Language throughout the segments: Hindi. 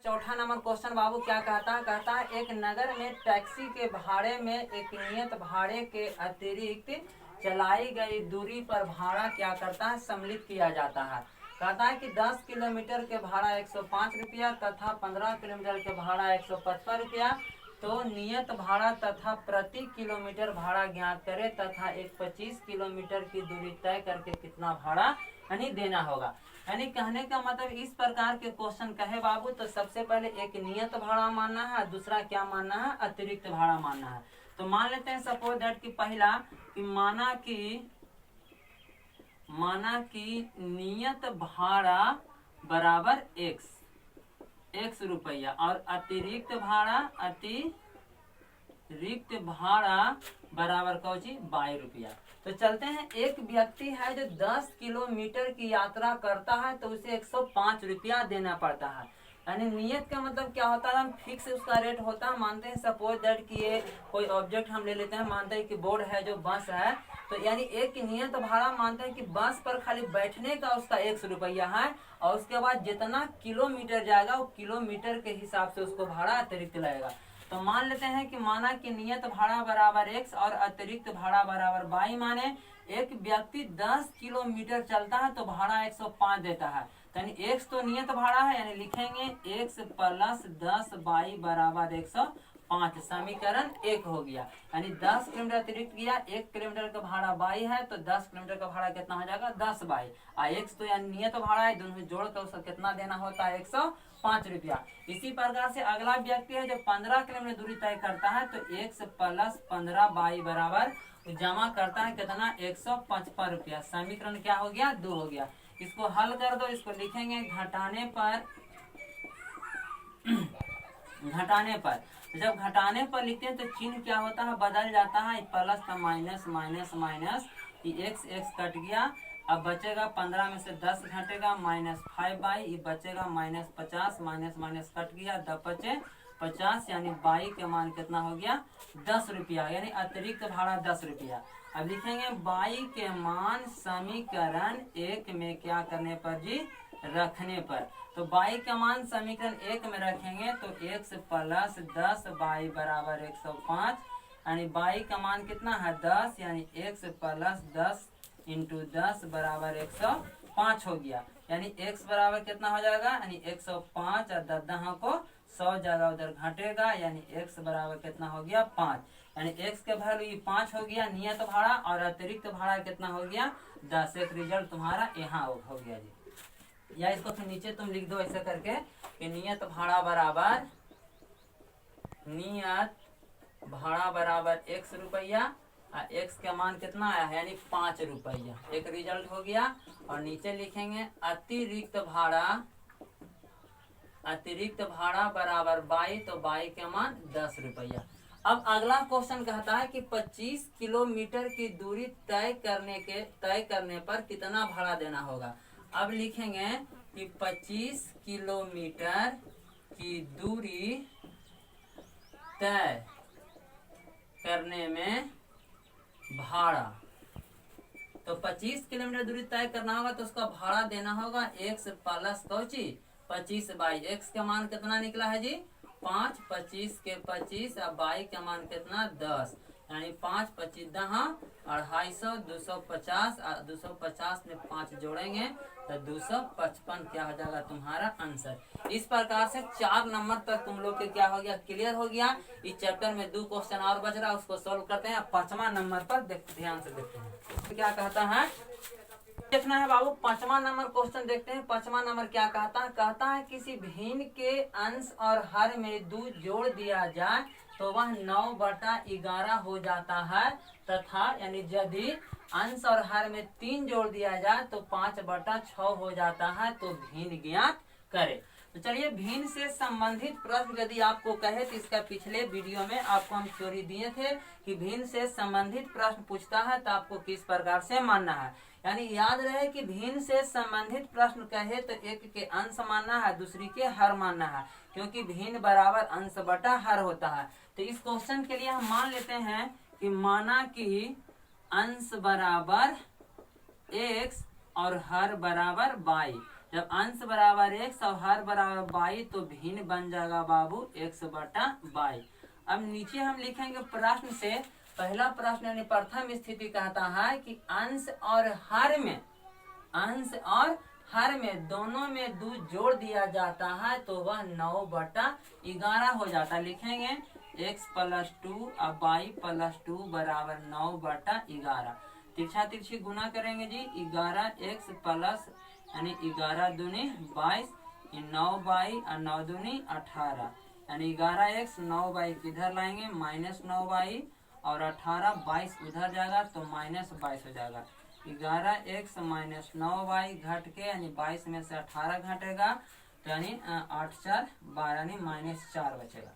चौथा नंबर क्वेश्चन बाबू क्या कहता है? कहता है एक नगर में टैक्सी के भाड़े में एक नियत भाड़े के अतिरिक्त चलाई गई दूरी पर भाड़ा क्या करता है? सम्मिलित किया जाता है। कहता है कि 10 किलोमीटर के भाड़ा 105 रुपया तथा 15 किलोमीटर के भाड़ा 155 रुपया। तो नियत भाड़ा तथा प्रति किलोमीटर भाड़ा ज्ञात करे तथा एक 25 किलोमीटर की दूरी तय करके कितना भाड़ा यानी देना होगा। यानी कहने का मतलब इस प्रकार के क्वेश्चन कहे बाबू तो सबसे पहले एक नियत भाड़ा मानना है, दूसरा क्या मानना है? अतिरिक्त भाड़ा मानना है। तो मान लेते हैं सपोज दैट कि पहला कि माना कि नियत भाड़ा बराबर x रुपया और अतिरिक्त भाड़ा बराबर कौची y रुपया। तो चलते हैं, एक व्यक्ति है जो 10 किलोमीटर की यात्रा करता है तो उसे 105 रुपया देना पड़ता है। यानी नियत का मतलब क्या होता है? हम फिक्स उसका रेट होता है। मानते हैं सपोज दैट कि ये कोई ऑब्जेक्ट हम ले लेते हैं, मानते हैं कि बोर्ड है जो बस है, तो यानी एक नियत भाड़ा मानते हैं कि बस पर खाली बैठने का उसका 100 रुपया है और उसके बाद जितना किलोमीटर जाएगा वो किलोमीटर के हिसाब से उसको भाड़ा अतिरिक्त लगेगा। तो मान लेते हैं कि माना कि नियत भाड़ा बराबर x और अतिरिक्त भाड़ा बराबर y। माने एक व्यक्ति 10 किलोमीटर चलता है तो भाड़ा 105 देता है। यानी x तो नियत भाड़ा है, यानी लिखेंगे x प्लस 10 y बराबर 105। समीकरण 1 हो गया। यानी 10 किलोमीटर अतिरिक्त गया, 1 किलोमीटर का भाड़ा y है तो 10 किलोमीटर का भाड़ा कितना हो जाएगा? 10 y। x तो यानी नियत भाड़ा है, दोनों जोड़कर उसका कितना देना होता है? 105 रुपया। इसी प्रकार से अगला व्यक्ति है जो 15 किलोमीटर दूरी तय करता है तो x प्लस 15 y बराबर जमा करता है कितना? 155 रुपया। समीकरण क्या हो गया? 2 हो गया। इसको हल कर दो, इसको लिखेंगे घटाने पर जब घटाने पर लिखते हैं तो चिन्ह क्या होता है? बदल जाता है। प्लस का minus minus minus, x cut गया। अब बचेगा 15 में से 10 घटेगा -5y, ये बचेगा -50, माइनस माइनस कट गया, 10 बचे 50। यानी y के मान कितना हो गया? 10 रुपया। यानी अतिरिक्त भाड़ा 10 रुपया। अब लिखेंगे y के मान समीकरण 1 में क्या करने पर जी? रखने पर। तो y का मान समीकरण 1 में रखेंगे तो x प्लस 10 y बराबर 105। यानी y का मान कितना है? 10। यानी x प्लस 10 इंटू 10 बराबर 105 हो गया। यानी x बराबर कितना हो जाएगा? यानी 105 और 10 को 100 जगह उधर घटेगा, यानी x बराबर कितना हो गया? 5। यानी x के वैल्यू 5 हो गया नियत भाड़ा और अतिरिक्त भाड़ा कितना हो गया? 10। एक रिजल्ट तुम्हारा यहाँ हो गया जी। या इसको फिर नीचे तुम लिख दो ऐसे करके कि नियत भाड़ा बराबर x रुपया और x का मान कितना आया है? यानी 5 रुपया। एक रिजल्ट हो गया। और नीचे लिखेंगे अतिरिक्त भाड़ा बराबर y, तो y का मान 10 रुपया। अब अगला क्वेश्चन कहता है कि 25 किलोमीटर की दूरी तय करने पर कितना भाड़ा देना होगा। अब लिखेंगे कि 25 किलोमीटर की दूरी तय करने में भाड़ा, तो 25 किलोमीटर दूरी तय करना होगा तो उसका भाड़ा देना होगा x plus Cauchy 25 by. x का मान कितना निकला है जी? 5। 25 के 25 और बाई का मान कितना? 10। यानी 5 25 10 250, 250 और 250 में 5 जोड़ेंगे तो 255 क्या हो जाएगा तुम्हारा आंसर। इस प्रकार से 4 नंबर तक तुम लोग के क्या हो गया? क्लियर हो गया। इस चैप्टर में 2 क्वेश्चन और बच रहा है, उसको सोल्व करते हैं। 5वां नंबर पर ध्यान से देखते हैं तो क्या कहता है, देखना है बाबू। 5वां नंबर क्वेश्चन देखते हैं। 5वां नंबर क्या कहता है? कहता है किसी भिन्न के अंश और हर में 2 जोड़ दिया जाए तो वह 9/11 हो जाता है तथा यानी यदि अंश और हर में 3 जोड़ दिया जाए तो 5/6 हो जाता है, तो भिन्न ज्ञात करे। तो चलिए, भिन्न से संबंधित प्रश्न यदि आपको कहे तो इसका पिछले वीडियो में आपको हम थ्योरी दिए थे कि भिन्न से संबंधित प्रश्न पूछता है तो आपको किस प्रकार से मानना है। यानी याद रहे कि भिन्न से संबंधित प्रश्न कहे तो एक के अंश मानना है, दूसरी के हर मानना है, क्योंकि भिन्न बराबर अंश बटा हर होता है। तो इस क्वेश्चन के लिए हम मान लेते हैं कि माना कि अंश बराबर x और हर बराबर y। जब अंश बराबर x और हर बराबर बाई तो भिन्न बन जाएगा बाबू x बटा बाई। अब नीचे हम लिखेंगे प्रश्न से, पहला प्रश्न यानी प्रथम स्थिति कहता है कि अंश और हर में दोनों में 2 जोड़ दिया जाता है तो वह 9/11 हो जाता है। लिखेंगे x + 2 और y + 2 बराबर 9/11। तिरछा तिरछी गुना करेंगे जी, 11x प्लस यानी 11 दूनी 22, 9y और 9 दूनी 18 यानी 11x 9y किधर लाएंगे -9y और 18 22 उधर जाएगा तो -22 हो जाएगा। 11x - 9y घट के यानी 22 में से 18 घटेगा तो यानी 8 4 12 यानी -4 बचेगा।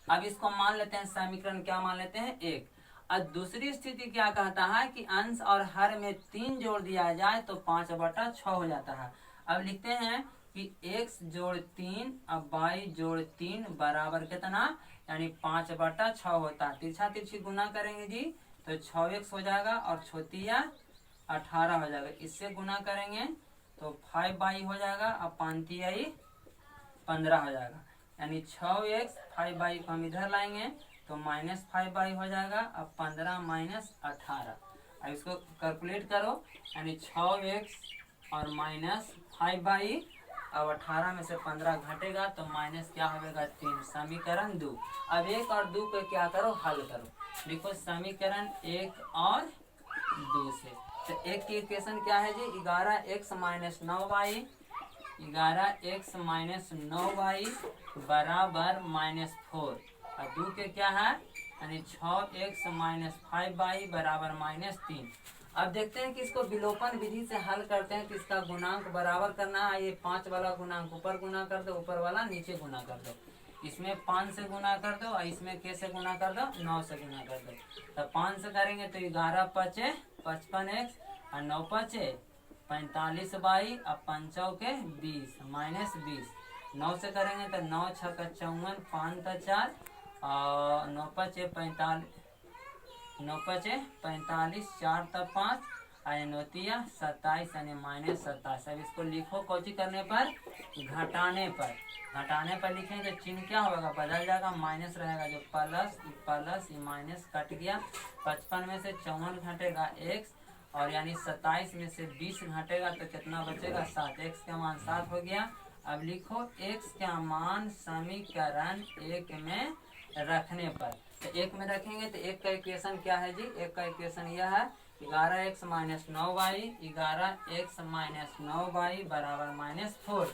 अब इसको मान लेते हैं समीकरण, क्या मान लेते हैं 1। अब दूसरी स्थिति क्या कहता है कि अंश और हर में 3 जोड़ दिया जाए तो 5/6 हो जाता है। अब लिखते हैं कि x जोड़ 3 अब y जोड़ 3 बराबर कितना यानी 5/6 होता है। तिरछा तिरछी गुना करेंगे जी तो 6x हो जाएगा और छोटिया 18 हो जाएगा। इससे गुना करेंगे तो 5y हो जाएगा और 5 15 हो जाएगा यानी 6x 5y को हम इधर लाएंगे तो -5y हो जाएगा। अब 15 - 18, अब इसको कैलकुलेट करो यानी 6x और -5y, अब 18 में से 15 घटेगा तो माइनस क्या होगा 3। समीकरण 2। अब 1 और 2 को क्या करो हल करो, लिखो समीकरण 1 और 2 से। तो 1 की इक्वेशन क्या है जी 11x - 9y, 11x - 9y बराबर -4 और 2 के क्या है यानी 6x - 5y बराबर -3। अब देखते हैं कि इसको विलोपन विधि से हल करते हैं तो इसका गुणांक बराबर करना है। ये 5 वाला गुणांक ऊपर गुना कर दो, ऊपर वाला नीचे गुना कर दो। इसमें 5 से गुना कर दो और इसमें कैसे गुना कर दो 9 से गुना कर दो। तो 5 से करेंगे तो 11 × 5 = 55x और 9 × 5 = 45y और 5 के 20 -20। 9 से करेंगे तो 9 × 6 = 54, 5 × 4 और 9 × 5 = 45, 9 × 5 = 45, 4 × 5 और 9 × 27 यानी -27। अब इसको लिखो कोची करने पर घटाने पर लिखेंगे चिन्ह क्या होगा बदल जाएगा, माइनस रहेगा जो प्लस माइनस कट गया। 55 में से 54 घटेगा x और यानी 27 में से 20 घटेगा तो कितना बचेगा 7। x का मान 7 हो गया। अब लिखो x का मान समीकरण 1 में रखने पर, तो 1 में रखेंगे तो 1 का इक्वेशन क्या है जी 1 का इक्वेशन यह है 11x - 9y, 11x - 9y बराबर -4।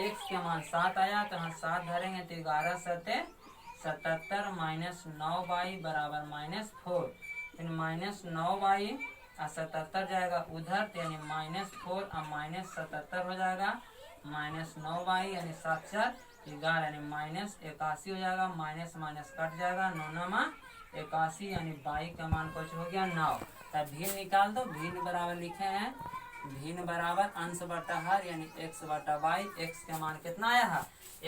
x के मान 7 आया तो हम 7 धरेंगे तो 11 × 7 = 77 -9y बराबर -4। फिर -9y और 77 जाएगा उधर तो यानी -4 और -77 हो जाएगा। -9y यानी 7 × 4 = 11 यानी -81 हो जाएगा। माइनस माइनस कट जाएगा, 9 × 81 यानी y का मान कुछ हो गया 9। तब भिन्न निकाल दो, भिन्न बराबर लिखे हैं भिन्न बराबर अंश बटा हर यानी x बटा y। x का मान कितना आया है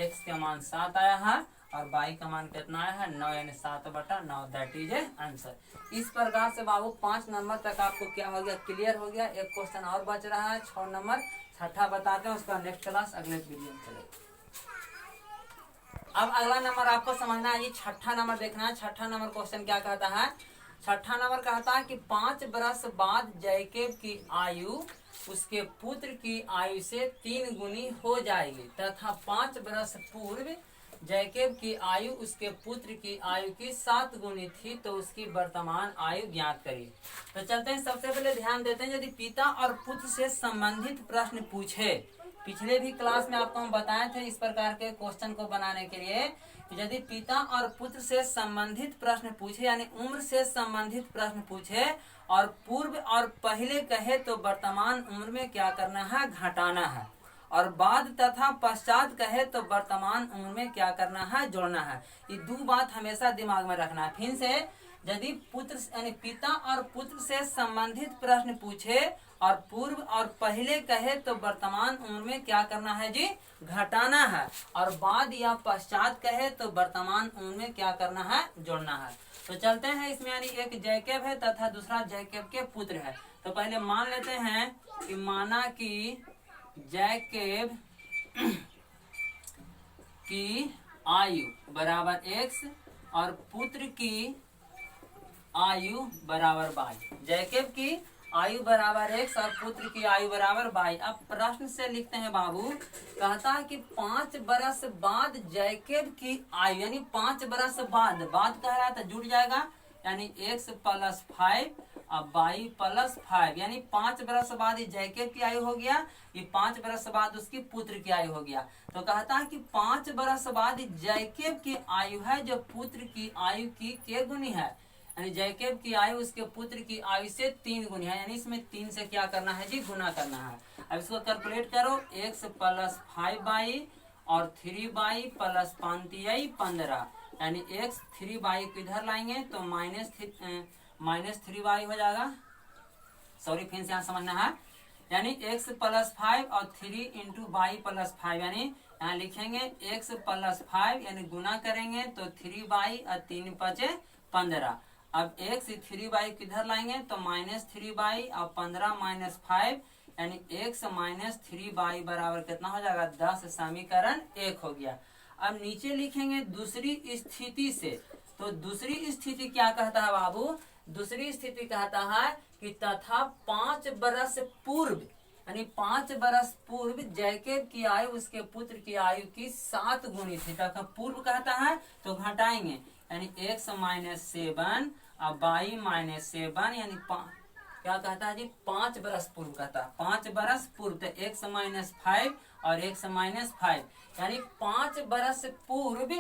x का मान 7 आया है और y का मान कितना आया है 9 यानी 7/9 दैट इज आंसर। इस प्रकार से बाबू 5 नंबर तक आपको क्या हो गया क्लियर हो गया। एक क्वेश्चन और बच रहा है 6 नंबर, छठा बताते हैं उसका नेक्स्ट क्लास अगले वीडियो में चलेगा। अब अगला नंबर आपको समझना है, ये छठा नंबर देखना है। छठा नंबर क्वेश्चन क्या कहता है, छठा नंबर कहता है कि 5 बरस बाद जैकब की आयु उसके पुत्र की आयु से 3 गुनी हो जाएगी तथा 5 बरस पूर्व जैकब की आयु उसके पुत्र की आयु की 7 गुनी थी तो उसकी वर्तमान आयु ज्ञात करिए। तो चलते हैं, सबसे पहले ध्यान देते हैं यदि पिता और पुत्र से संबंधित प्रश्न पूछे, पिछले भी क्लास में आपको हम बताए थे इस प्रकार के क्वेश्चन को बनाने के लिए, यदि पिता और पुत्र से संबंधित प्रश्न पूछे यानी उम्र से संबंधित प्रश्न पूछे और पूर्व और पहले कहे तो वर्तमान उम्र में क्या करना है घटाना है, और बाद तथा पश्चात कहे तो वर्तमान उम्र में क्या करना है जोड़ना है। ये 2 बात हमेशा दिमाग में रखना है। फिर से यदि पुत्र यानी पिता और पुत्र से संबंधित प्रश्न पूछे और पूर्व और पहले कहे तो वर्तमान उम्र में क्या करना है जी घटाना है, और बाद या पश्चात कहे तो वर्तमान उम्र में क्या करना है जोड़ना है। तो चलते हैं, इसमें यानी एक जैकब है तथा दूसरा जैकब के पुत्र है। तो पहले मान लेते हैं कि माना कि जैकेब की आयु बराबर x और पुत्र की आयु बराबर y। जैकेब की आयु बराबर x और पुत्र की आयु बराबर y। अब प्रश्न से लिखते हैं बाबू, कहता है कि 5 बरस बाद जैकेब की आयु, यानी 5 बरस बाद कह रहा था जुड़ जाएगा, यानी x + 5 अब y + 5, यानी 5 बरस बाद ये जैकेब की आयु हो गया, ये 5 बरस बाद उसकी पुत्र की आयु हो गया। तो कहता है कि 5 बरस बाद जैकेब की आयु है जो पुत्र की आयु की के गुनी है, यानी जैकेब की आयु उसके पुत्र की आयु से 3 गुनी है, यानी इसमें 3 से क्या करना है जी, गुना करना है। अब इसको कैलकुलेट करो, x + 5y और 3y + 5y 15, यानी x 3y को इधर लाएंगे तो -3y हो जाएगा। सॉरी, फिर से यहाँ समझना है, यानी x + 5 और 3 × y + 5, यानी यहाँ लिखेंगे x + 5, यानी गुना करेंगे तो 3y और 3 × 5 = 15। अब x 3y किधर लाएंगे तो -3y और 15 - 5, यानी x - 3y बराबर कितना हो जाएगा, 10। समीकरण 1 हो गया। अब नीचे लिखेंगे दूसरी स्थिति से, तो दूसरी स्थिति क्या कहता है बाबू, दूसरी स्थिति कहता है कि तथा 5 बरस पूर्व, यानी 5 बरस पूर्व जैकेब की आयु उसके पुत्र की आयु की 7 गुनी थी। तथा पूर्व कहता है तो घटाएंगे, यानी x - 7 और y - 7, यानी क्या कहता है जी, 5 बरस पूर्व कहता है, 5 बरस पूर्व, तो x - 5 और x - 5, यानी 5 बरस पूर्व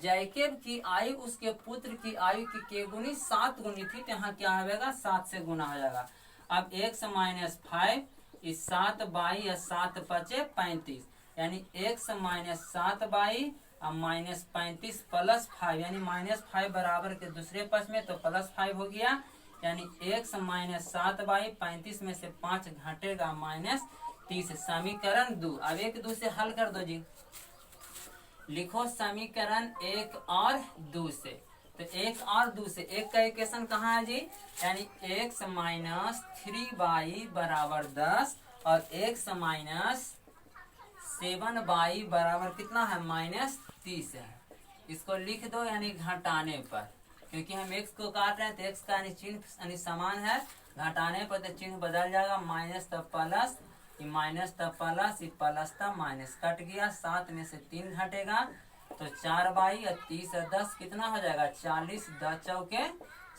जैकेब की आयु उसके पुत्र की आयु की के गुनी 7 गुनी थी, तो यहाँ क्या होगा, 7 से गुना हो जाएगा। अब x - 5 इस 7y 7 × 5 = 35, यानी x - 7y और -35 + 5, यानी -5 बराबर के दूसरे पक्ष में तो +5 हो गया, यानी x - 7y 35 में से 5 घटेगा -30। समीकरण 2। अब 1 2 से हल कर दो जी, लिखो समीकरण 1 और 2 से। तो 1 और 2 से, 1 का इक्वेशन कहाँ है जी, यानी x - 3y बराबर 10 और x - 7y बराबर कितना है, -30 है। इसको लिख दो, यानी घटाने पर, क्योंकि हम x को काट रहे हैं तो x का चिन्ह यानी समान है, घटाने पर तो चिन्ह बदल जाएगा, माइनस तब प्लस, माइनस तब प्लस, प्लस तब माइनस, कट गया, 7 में से 3 घटेगा तो 4y और 30 और 10 कितना हो जाएगा, 40, 10 चौके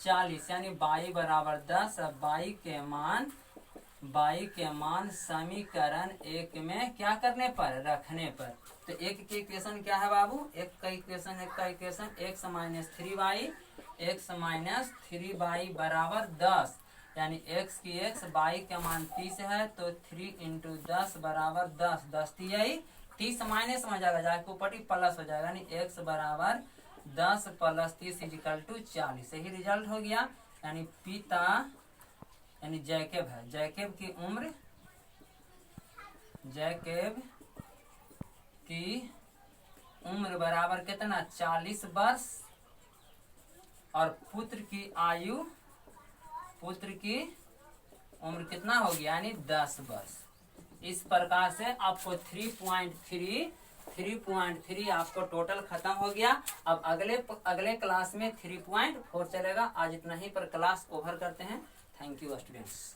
40, यानी y बराबर 10। अब y के मान समीकरण 1 में क्या करने पर, रखने पर। तो 1 के इक्वेशन क्या है बाबू, 1 का equation x - 3y, x - 3y बराबर 10, यानी x की x, y का मान 30 है तो 3 × 10 बराबर 10, 10 30 माइनस में जाएगा, जाके ऊपर प्लस हो जाएगा, यानी x बराबर 10 + 30 = 40। यही रिजल्ट हो गया, यानी पिता यानी जैकेब है, जैकेब की उम्र बराबर कितना, 40 वर्ष, और पुत्र की उम्र कितना हो गया, यानी 10 वर्ष। इस प्रकार से आपको 3.3 आपको टोटल खत्म हो गया। अब अगले क्लास में 3.4 चलेगा। आज इतना ही पर क्लास ओवर करते हैं। Thank you students.